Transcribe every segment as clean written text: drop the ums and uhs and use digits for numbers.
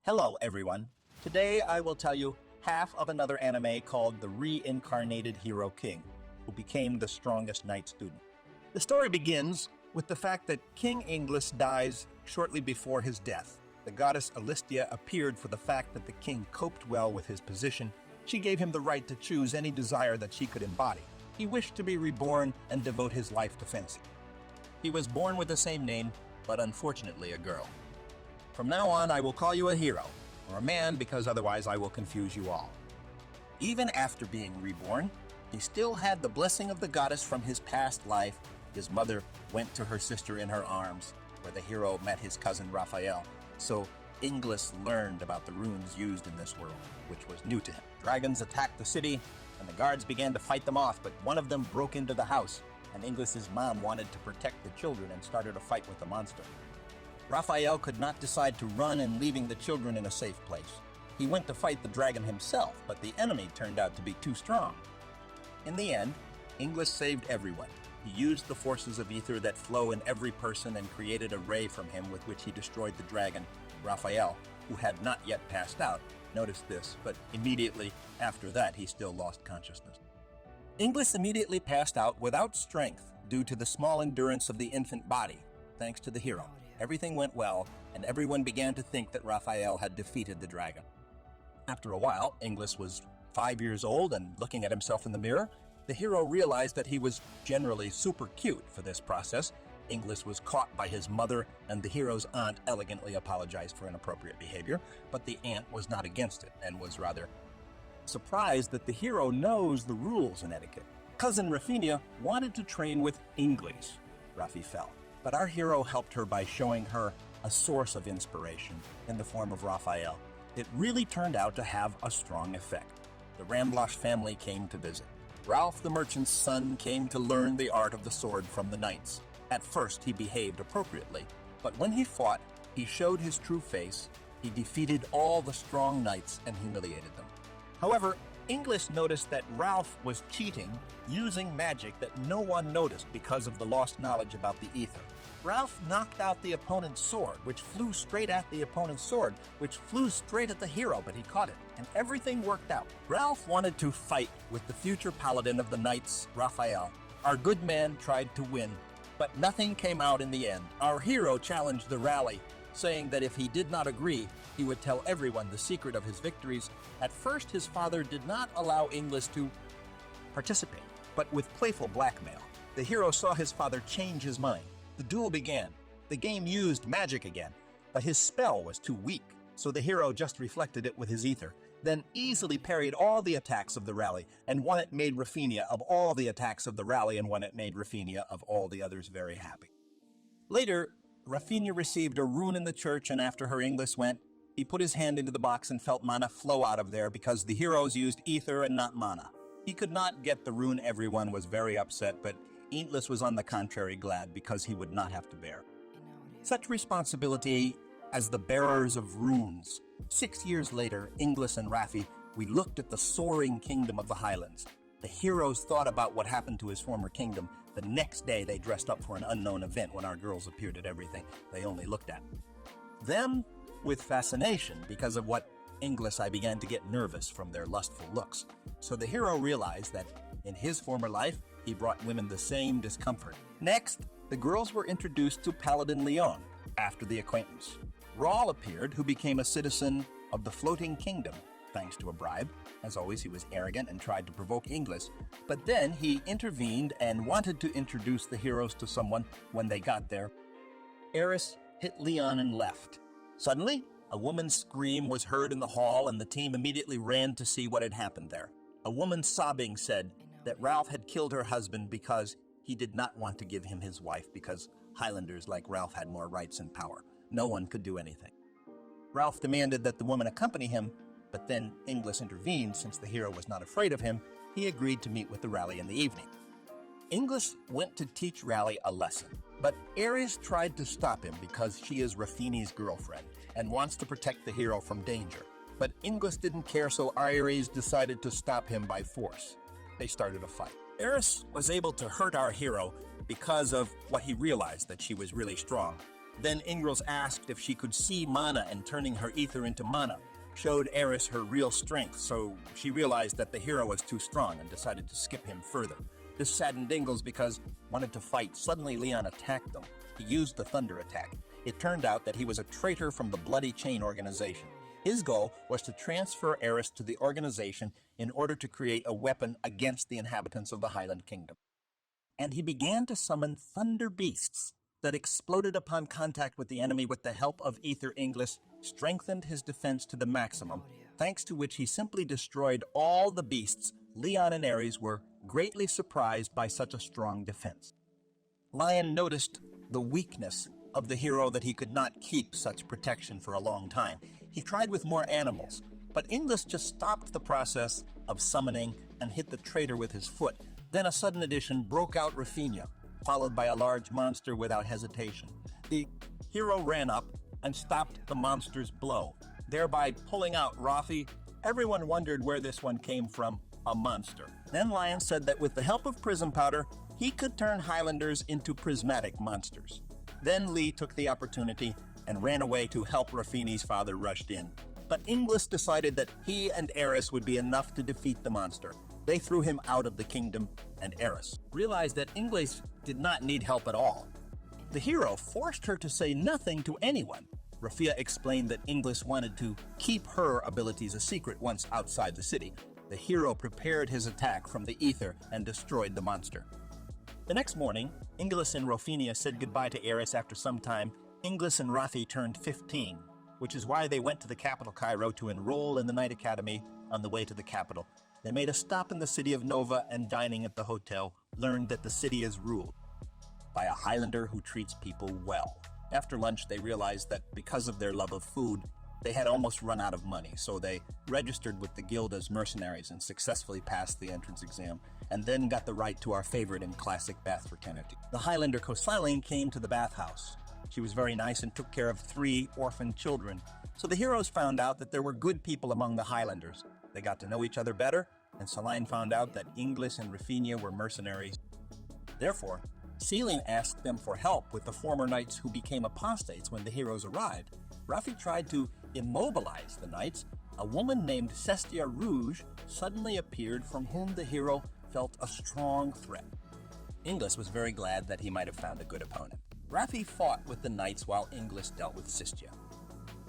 Hello everyone. Today I will tell you half of another anime called the Reincarnated Hero King, who became the strongest knight student. The story begins with the fact that King Inglis dies shortly before his death. The goddess Alistia appeared for the fact that the king coped well with his position. She gave him the right to choose any desire that she could embody. He wished to be reborn and devote his life to fencing. He was born with the same name, but unfortunately a girl. From now on, I will call you a hero, or a man, because otherwise I will confuse you all. Even after being reborn, he still had the blessing of the goddess from his past life. His mother went to her sister in her arms, where the hero met his cousin Raphael. So Inglis learned about the runes used in this world, which was new to him. Dragons attacked the city, and the guards began to fight them off, but one of them broke into the house, and Inglis's mom wanted to protect the children and started a fight with the monster. Raphael could not decide to run and leaving the children in a safe place. He went to fight the dragon himself, but the enemy turned out to be too strong. In the end, Inglis saved everyone. He used the forces of ether that flow in every person and created a ray from him with which he destroyed the dragon. Raphael, who had not yet passed out, noticed this, but immediately after that he still lost consciousness. Inglis immediately passed out without strength due to the small endurance of the infant body, thanks to the hero. Everything went well, and everyone began to think that Raphael had defeated the dragon. After a while, Inglis was 5 years old, and looking at himself in the mirror, the hero realized that he was generally super cute for this process. Inglis was caught by his mother, and the hero's aunt elegantly apologized for inappropriate behavior, but the aunt was not against it, and was rather surprised that the hero knows the rules and etiquette. Cousin Rafinia wanted to train with Inglis. Rafi fell. But our hero helped her by showing her a source of inspiration in the form of Raphael. It really turned out to have a strong effect. The Ramblosh family came to visit. Ralph the merchant's son came to learn the art of the sword from the knights. At first he behaved appropriately, but when he fought, he showed his true face. He defeated all the strong knights and humiliated them. However, Inglis noticed that Ralph was cheating, using magic that no one noticed because of the lost knowledge about the ether. Ralph knocked out the opponent's sword, which flew straight at the opponent's sword, which flew straight at the hero, but he caught it, and everything worked out. Ralph wanted to fight with the future paladin of the knights, Raphael. Our good man tried to win, but nothing came out in the end. Our hero challenged the rally, saying that if he did not agree, he would tell everyone the secret of his victories. At first, his father did not allow Inglis to participate, but with playful blackmail, the hero saw his father change his mind. The duel began. The game used magic again, but his spell was too weak, so the hero just reflected it with his ether, then easily parried all the attacks of the rally, and one it made Rafinia of all the attacks of the rally, and one it made Rafinia of all the others very happy. Later, Rafinia received a rune in the church, and after her Inglis went, he put his hand into the box and felt mana flow out of there because the heroes used ether and not mana. He could not get the rune. Everyone was very upset, but Inglis was on the contrary glad because he would not have to bear such responsibility as the bearers of runes. 6 years later, Inglis and Rafi, we looked at the soaring kingdom of the Highlands. The heroes thought about what happened to his former kingdom. The next day they dressed up for an unknown event when our girls appeared at everything they only looked at. Them with fascination because of what Inglis I began to get nervous from their lustful looks. So the hero realized that in his former life, he brought women the same discomfort. Next, the girls were introduced to Paladin Leon after the acquaintance. Rawl appeared, who became a citizen of the floating kingdom, thanks to a bribe. As always, he was arrogant and tried to provoke Inglis, but then he intervened and wanted to introduce the heroes to someone. When they got there, Eris hit Leon and left. Suddenly, a woman's scream was heard in the hall, and the team immediately ran to see what had happened there. A woman sobbing said that Ralph had killed her husband because he did not want to give him his wife, because Highlanders like Ralph had more rights and power. No one could do anything. Ralph demanded that the woman accompany him, but then Inglis intervened. Since the hero was not afraid of him, he agreed to meet with the Rally in the evening. Inglis went to teach Rally a lesson, but Ares tried to stop him because she is Rafini's girlfriend and wants to protect the hero from danger. But Inglis didn't care, so Ares decided to stop him by force. They started a fight. Ares was able to hurt our hero because of what he realized, that she was really strong. Then Ingles asked if she could see mana, and turning her ether into mana showed Eris her real strength, so she realized that the hero was too strong and decided to skip him further. This saddened Ingles because wanted to fight. Suddenly Leon attacked them. He used the thunder attack. It turned out that he was a traitor from the Bloody Chain organization. His goal was to transfer Eris to the organization in order to create a weapon against the inhabitants of the Highland Kingdom. And he began to summon thunder beasts that exploded upon contact with the enemy. With the help of Ether, Ingles strengthened his defense to the maximum, thanks to which he simply destroyed all the beasts. Leon and Ares were greatly surprised by such a strong defense. Lion noticed the weakness of the hero, that he could not keep such protection for a long time. He tried with more animals, but Ingles just stopped the process of summoning and hit the traitor with his foot. Then a sudden addition broke out Rafinha, followed by a large monster without hesitation. The hero ran up and stopped the monster's blow, thereby pulling out Rafi. Everyone wondered where this one came from, a monster. Then Lion said that with the help of prism powder, he could turn Highlanders into prismatic monsters. Then Lee took the opportunity and ran away to help. Rafinha's father rushed in. But Ingles decided that he and Eris would be enough to defeat the monster. They threw him out of the kingdom, and Eris realized that Ingles did not need help at all. The hero forced her to say nothing to anyone. Rafinha explained that Ingles wanted to keep her abilities a secret once outside the city. The hero prepared his attack from the ether and destroyed the monster. The next morning, Ingles and Rafinha said goodbye to Eris. After some time, Ingles and Rafi turned 15, which is why they went to the capital Cairo to enroll in the Night Academy. On the way to the capital, they made a stop in the city of Nova, and dining at the hotel, learned that the city is ruled by a Highlander who treats people well. After lunch, they realized that because of their love of food, they had almost run out of money, so they registered with the guild as mercenaries and successfully passed the entrance exam, and then got the right to our favorite and classic bath fraternity. The Highlander Cosaline came to the bathhouse. She was very nice and took care of 3 orphan children. So the heroes found out that there were good people among the Highlanders. They got to know each other better, and Saline found out that Ingles and Rafinha were mercenaries. Therefore, Celine asked them for help with the former knights who became apostates when the heroes arrived. Rafi tried to immobilize the knights. A woman named Cestia Rouge suddenly appeared, from whom the hero felt a strong threat. Ingles was very glad that he might have found a good opponent. Rafi fought with the knights while Ingles dealt with Cestia.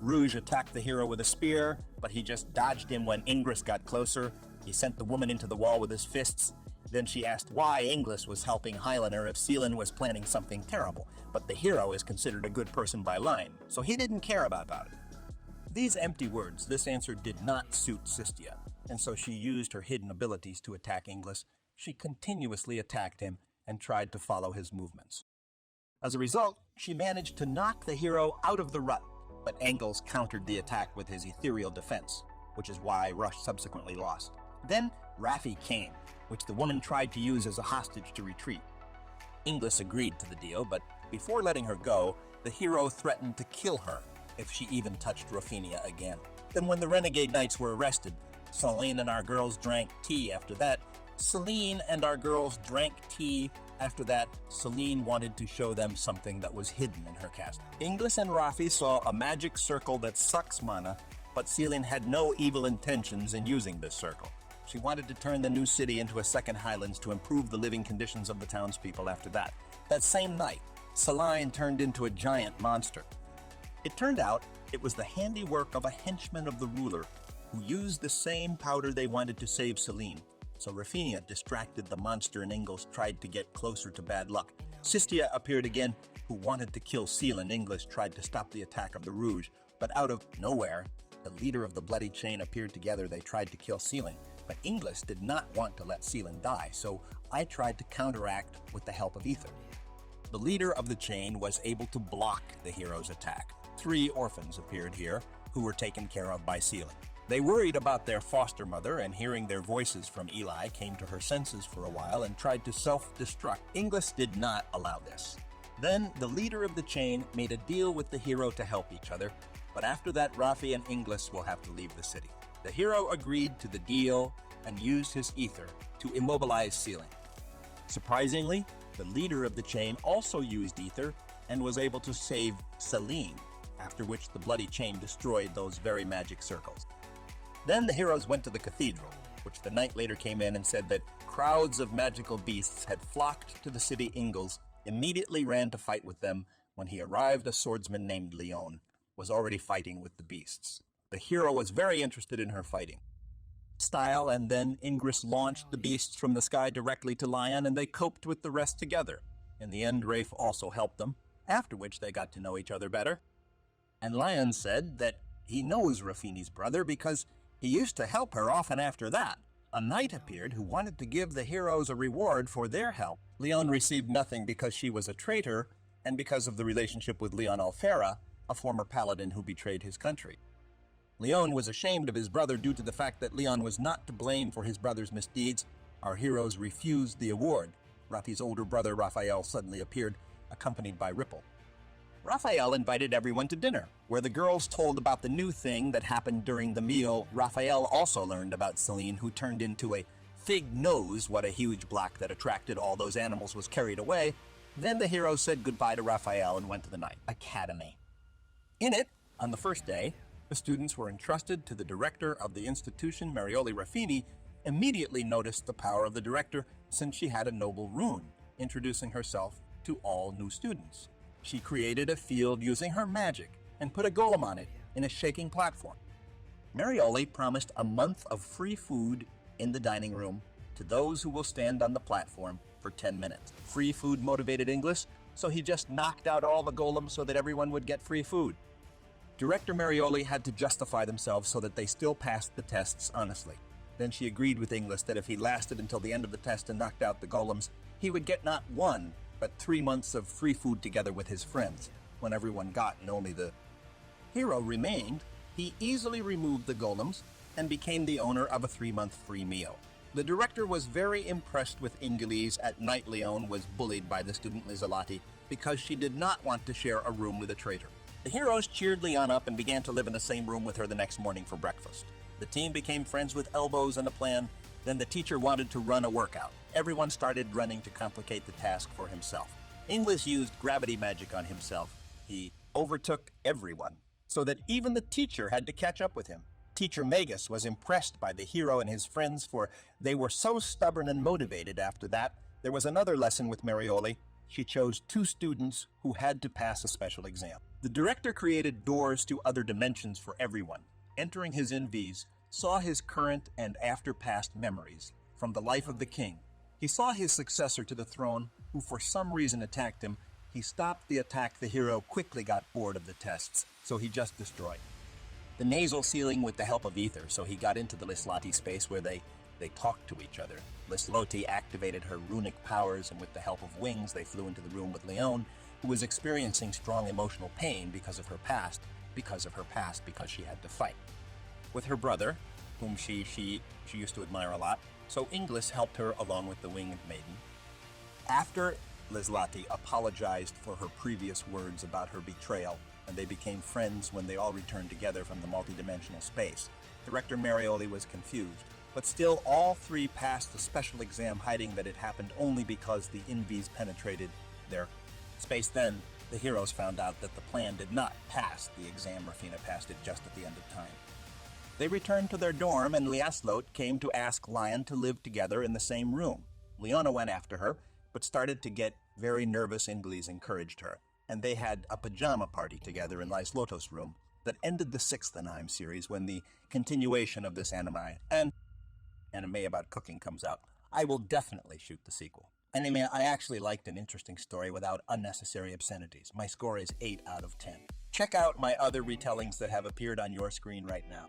Rouge attacked the hero with a spear, but he just dodged him when Ingles got closer. He sent the woman into the wall with his fists. Then she asked why Ingles was helping Highlander if Celine was planning something terrible, but the hero is considered a good person by Line, so he didn't care about it. These empty words, this answer did not suit Cestia, and so she used her hidden abilities to attack Ingles. She continuously attacked him and tried to follow his movements. As a result, she managed to knock the hero out of the rut, but Ingles countered the attack with his ethereal defense, which is why Rush subsequently lost. Then Rafi came, which the woman tried to use as a hostage to retreat. Ingles agreed to the deal, but before letting her go, the hero threatened to kill her if she even touched Rafinha again. Then when the renegade knights were arrested, Celine and our girls drank tea. After that, Celine wanted to show them something that was hidden in her castle. Ingles and Rafi saw a magic circle that sucks mana, but Celine had no evil intentions in using this circle. She wanted to turn the new city into a second Highlands to improve the living conditions of the townspeople after that. That same night, Celine turned into a giant monster. It turned out it was the handiwork of a henchman of the ruler who used the same powder they wanted to save Celine. So Rafinha distracted the monster and Ingles tried to get closer to bad luck. Cestia appeared again, who wanted to kill Celine. Ingles tried to stop the attack of the Rouge, but out of nowhere, the leader of the Bloody Chain appeared together. They tried to kill Celine, but Ingles did not want to let Celine die, so I tried to counteract with the help of Ether. The leader of the chain was able to block the hero's attack. 3 orphans appeared here, who were taken care of by Celine. They worried about their foster mother, and hearing their voices from Eli, came to her senses for a while and tried to self-destruct. Ingles did not allow this. Then the leader of the chain made a deal with the hero to help each other, but after that Rafi and Ingles will have to leave the city. The hero agreed to the deal and used his ether to immobilize Celine. Surprisingly, the leader of the chain also used ether and was able to save Selene, after which the bloody chain destroyed those very magic circles. Then the heroes went to the cathedral, which the knight later came in and said that crowds of magical beasts had flocked to the city. Ingalls immediately ran to fight with them. When he arrived, a swordsman named Leon was already fighting with the beasts. The hero was very interested in her fighting style, and then Ingress launched the beasts from the sky directly to Lion, and they coped with the rest together. In the end, Rafe also helped them, after which they got to know each other better. And Lion said that he knows Rafini's brother because he used to help her often after that. A knight appeared who wanted to give the heroes a reward for their help. Leon received nothing because she was a traitor, and because of the relationship with Leon Alfera, a former paladin who betrayed his country. Leon was ashamed of his brother due to the fact that Leon was not to blame for his brother's misdeeds. Our heroes refused the award. Rafi's older brother, Raphael, suddenly appeared, accompanied by Ripple. Raphael invited everyone to dinner, where the girls told about the new thing that happened during the meal. Raphael also learned about Selene, who turned into a fig nose. What a huge block that attracted all those animals was carried away. Then the heroes said goodbye to Raphael and went to the Knight Academy. In it, on the first day, the students were entrusted to the director of the institution. Marioli Raffini immediately noticed the power of the director since she had a noble rune, introducing herself to all new students. She created a field using her magic and put a golem on it in a shaking platform. Marioli promised a month of free food in the dining room to those who will stand on the platform for 10 minutes. Free food motivated Inglis, so he just knocked out all the golems so that everyone would get free food. Director Marioli had to justify themselves so that they still passed the tests honestly. Then she agreed with Inglis that if he lasted until the end of the test and knocked out the golems, he would get not 1, but 3 months of free food together with his friends. When everyone got and only the hero remained, he easily removed the golems and became the owner of a 3-month free meal. The director was very impressed with Inglis at night. Leon was bullied by the student Lizzolati because she did not want to share a room with a traitor. The heroes cheered Leon up and began to live in the same room with her the next morning for breakfast. The team became friends with elbows and a plan. Then the teacher wanted to run a workout. Everyone started running to complicate the task for himself. Inglis used gravity magic on himself. He overtook everyone, so that even the teacher had to catch up with him. Teacher Magus was impressed by the hero and his friends, for they were so stubborn and motivated. After that, there was another lesson with Marioli. She chose 2 students who had to pass a special exam. The director created doors to other dimensions for everyone. Entering his envies, saw his current and after past memories from the life of the king. He saw his successor to the throne, who for some reason attacked him. He stopped the attack. The hero quickly got bored of the tests, so he just destroyed the nasal ceiling with the help of ether, so he got into the Lisloti space where they talked to each other. Lisloti activated her runic powers, and with the help of wings, they flew into the room with Leon, who was experiencing strong emotional pain because of her past, because she had to fight with her brother, whom she used to admire a lot. So Inglis helped her along with the Winged Maiden. After Lisloti apologized for her previous words about her betrayal, and they became friends when they all returned together from the multidimensional space, Director Marioli was confused. But still, all 3 passed the special exam, hiding that it happened only because the Invis penetrated their space. Then, the heroes found out that the plan did not pass the exam. Rafina passed it just at the end of time. They returned to their dorm, and Liaslot came to ask Lion to live together in the same room. Leona went after her, but started to get very nervous. Inglis encouraged her, and they had a pajama party together in Liaslotos' room that ended the 6th anime series when the continuation of this anime about cooking comes out. I will definitely shoot the sequel. Anime, I actually liked an interesting story without unnecessary obscenities. My score is 8 out of 10. Check out my other retellings that have appeared on your screen right now.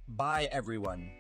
Bye, everyone.